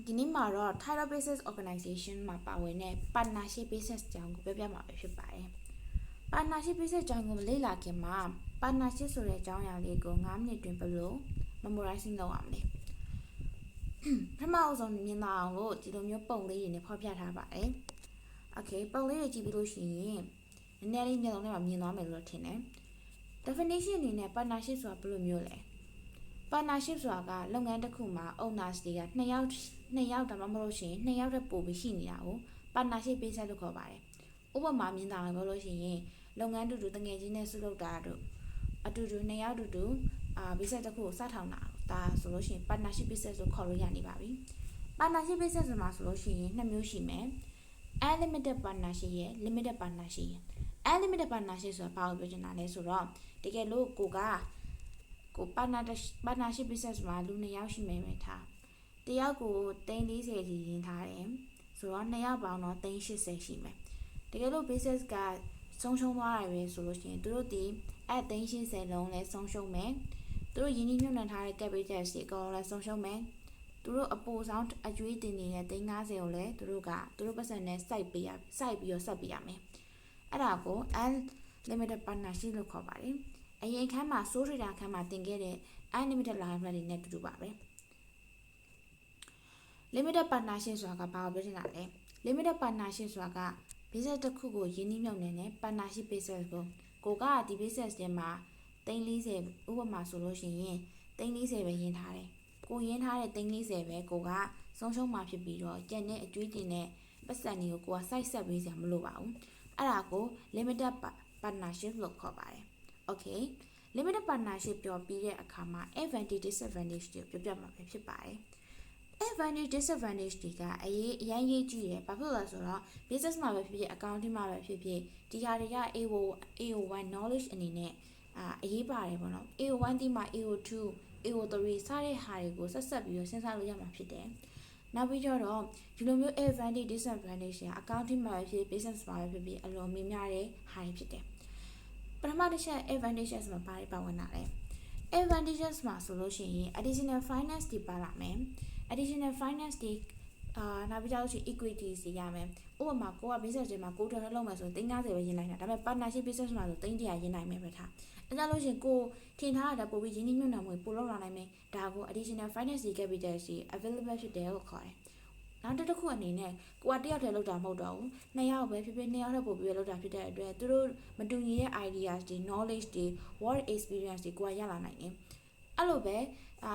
ဒီနေ့မှာတော့ Title Business Organization မှာပါဝင်တဲ့ Partnership Business အကြောင်းကိုပြောပြမှာပဲဖြစ်ပါတယ်။ Partnership Business အကြောင်းကိုလေ့လာခင်မှာ Partnership ဆိုတဲ့အကြောင်းအရာလေးကို9မိနစ်တွင်ဘယ်လို memorizing လုပ်ရမလဲ။ပထမဆုံးမြင်လာအောင်လို့ဒီလိုမျိုးပုံလေးတွေနဲ့ဖော်ပြထားပါတယ်။ Okay ပုံလေးတွေကြည့်ပြီးလို့ရှိရင်နည်းနည်းလေးမျက်လုံးထဲမှာမြင်သွားမယ်လို့ထင်တယ်။ Definition အနေနဲ့ Partnership ဆိုတာဘယ်လိုမျိုးလဲ။ Partnership ဆိုတာကလုပ်ငန်းတစ်ခုမှာ owners တွေက2ယောက်ဒါမှမဟုတ်ရှင်2ယောက်တည်းပို့ပြီးရှိနေတာကို partnership business လို့ခေါ်ပါတယ်။ဥပမာမြင်တာလည်းပြောလို့ရှိရင်လုပ်ငန်းတူတူတငယ်ချင်းနဲ့စုလုပ်တာတို့အတူတူ2ယောက်တူတူbusiness တစ်ခုကိုစထောင်တာဒါဆိုလို့ရှိရင် partnership business လို့ခေါ်လို့ရနေပါပြီ။ partnership business မှာဆိုလို့ရှိရင်2မျိုးရှိမယ်။ unlimited partnership ရဲ့ limited partnership ရဲ့ unlimited partnership ဆိုတာဘာကိုပြောချင်တာလဲဆိုတော့တကယ်လို့ကို partnership business မှာလူ2ယောက်ရှိမယ်ပဲထားတယောက်ကို340စီရင်းထားတယ်ဆိုတော့2ယောက်ပေါင်းတော့380ရှိမယ်တကယ်လို့ business ကဆုံးရှုံးသွားတယ်ပဲဆိုလို့ရှိရင်သူတို့ဒီ380လုံးလဲဆုံးရှုံးမယ်သူတို့ယင်းနှိမ့်ညွှန်ထားတဲ့ capital တွေအကုန်လုံးလဲဆုံးရှုံးမယ်သူတို့အပိုဆောင်အကျွေးတင်နေတဲ့350ကိုလဲသူတို့ပတ်စံနဲ့စိုက်ပြီးတော့ဆက်ပေးရမယ်အဲ့ဒါကို unlimited partnership လို့ခေါ်ပါတယ်အရင်ခန်းမှာ sole trader ခန်းမှာတင်ခဲ့တဲ့ unlimited liability နဲ့တူတူပါပဲ limited partnership ဆိုတာကဘာကိုပြောချင်တာလဲ limited partnership ဆိုတာက business တစ်ခုကိုယင်းနှိမ့်ညွှန်နေတဲ့ partnership business ကိုကဒီ business ထဲမှာ340ဥပမာဆိုလို့ရှိရင်340ပဲရင်းထားတယ်ကိုရင်းထားတဲ့340ပဲကိုကဆုံးရှုံးမှာဖြစ်ပြီးတော့ကျန်တဲ့အကျွေးတင်တဲ့ပတ်စံတွေကိုကိုကစိုက်ဆက်ပေးစရာမလိုပါဘူးအဲ့ဒါကို limited partnership လို့ခေါ်ပါတယ် okay limited partnership ပြောပြီးတဲ့အခါမှာ advantage disadvantage တွေပြောပြမှာဖြစ်ပါတယ် advantage disadvantage တွေကအရင်ရေးကြည့်တယ်ဘာဖြစ်လို့လဲဆိုတော့ business မှာပဲဖြစ်ဖြစ် accounting မှာပဲဖြစ်ဖြစ်ဒီဟာတွေက AO1 knowledge အနေနဲ့အရေးပါတယ်ပေါ့နော် AO1 ဒီမှာ AO2 AO3 စတဲ့ဟာတွေကိုဆက်ပြီးတော့စဉ်းစားလို့ရမှာဖြစ်တယ်နောက်ပြီးတော့ဒီလိုမျိုး advantage disadvantage တွေက accounting မှာပဲဖြစ် business မှာပဲဖြစ်ဖြစ်အလုံးမြင်များတဲ့ဟာတွေဖြစ်တယ်ပထမတစ်ချက် advantages မှာဘာတွေပါဝင်တာလဲ advantages မှာဆိုလို့ရှိရင် additional finance တွေပါလာမယ် additional finance တွေနောက်ပြီးတော့ equities တွေရမယ်ဥပမာကိုက business တွေမှာကိုထွက်လုပ်မယ်ဆိုရင်350ပဲရင်းနိုင်တာဒါပေမဲ့ partnership business မှာဆို300ရင်းနိုင်မယ်ပဲထားအဲ့ဒါလို့ရှိရင်ကိုထင်ထားတာပို့ပြီးရင်းနှီးမြှုပ်နှံမှုပို့လောက်လာနိုင်မယ်ဒါကို additional finance capital တွေ available ဖြစ်တယ်လို့ခေါ်တယ်နောက်တစ်ခုအနေနဲ့ကိုကတယောက်တည်းလုပ်တာမဟုတ်တော့ဘူးနှစ်ယောက်ပဲဖြစ်ဖြစ်နှစ်ယောက်တည်းပို့ပြီးလုပ်တာဖြစ်တဲ့အတွက်သူတို့မတူညီတဲ့ ideas တွေ knowledge တွေ work experience တွေကိုရလာနိုင်တယ်အဲ့လိုပဲ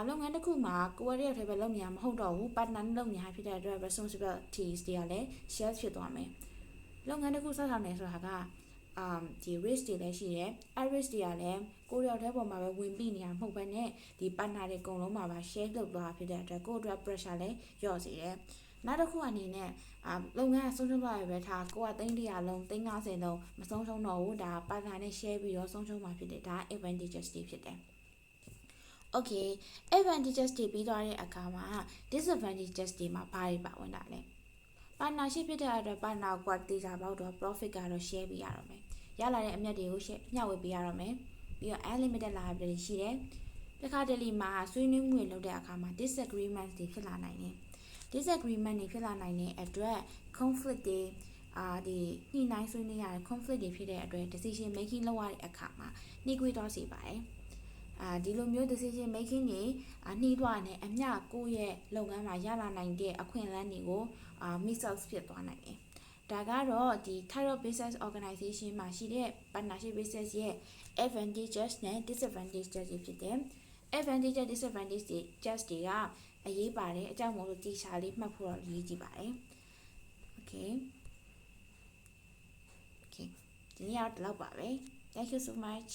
လုပ်ငန်းတစ်ခုမှာကိုယ်တယောက်တည်းပဲလုပ်နေရမှာမဟုတ်တော့ဘူး partner နဲ့လုပ်နေရဖြစ်တဲ့အတွက် responsibilities တွေကလည်း share ဖြစ်သွားမယ်လုပ်ငန်းတစ်ခုစထောင်နေဆိုတာကဒီ risk တွေလည်းရှိတယ်အဲ့ risk တွေကလည်းကိုယ်တယောက်တည်းပေါ်မှာပဲဝင်ပြီးနေရမဟုတ်ဘဲနဲ့ဒီ partner တွေအကုန်လုံးမှာပါ share လုပ်သွားဖြစ်တဲ့အတွက်ကိုယ့်အတွက် pressure လည်းလျော့စေတယ်နောက်တစ်ခုအနေနဲ့လုပ်ငန်းဆုံးရှုံးသွားရပဲထားကိုက300လုံး350လုံးမဆုံးရှုံးတော့ဘူးဒါ partner နဲ့ share ပြီးတော့ဆုံးရှုံးမှာဖြစ်တယ်ဒါ advantages တွေဖြစ်တယ်Okay advantages တွေပြီးသွားတဲ့အခါမှာ disadvantages တွေမှာဘာတွေပါဝင်တာလဲ partnership ဖြစ်တဲ့အတွက် partner ကတေချာပေါက်တော့ profit ကတော့ share ပေးရတော့မယ်ရလာတဲ့အမြတ်တွေကိုမျှဝေပေးရတော့မယ်ပြီးတော့ unlimited liability ရှိတယ်တခါတလေမှာဆွေးနွေးမှုတွေလုပ်တဲ့အခါမှာ disagreement တွေဖြစ်လာနိုင်တယ် disagreement တွေဖြစ်လာနိုင်တဲ့အတွက် conflict တွေဒီညှိနှိုင်းဆွေးနွေးရတဲ့ conflict တွေဖြစ်တဲ့အတွက် decision making လုပ်ရတဲ့အခါမှာနှိကွေးသွားစေပါတယ်ဒီလိုမျိုး decision making တွေနှီးသွားတယ်အမျှကိုယ့်ရဲ့လုပ်ငန်းမှာရလာနိုင်တဲ့အခွင့်အလမ်းတွေကိုmiss out ဖြစ်သွားနိုင်တယ်ဒါကတော့ဒီ Title Business Organization မှာရှိတဲ့ partnership business ရဲ့ advantages နဲ့ disadvantages တွေဖြစ်တယ် advantages disadvantages တွေကအရေးပါတယ်အကြောင်းမို့လို့ဒီစာလေးမှတ်ဖို့တော့ရေးကြည့်ပါတယ် okay ဒီနေ့တော့ဒီလောက်ပါပဲ thank you so much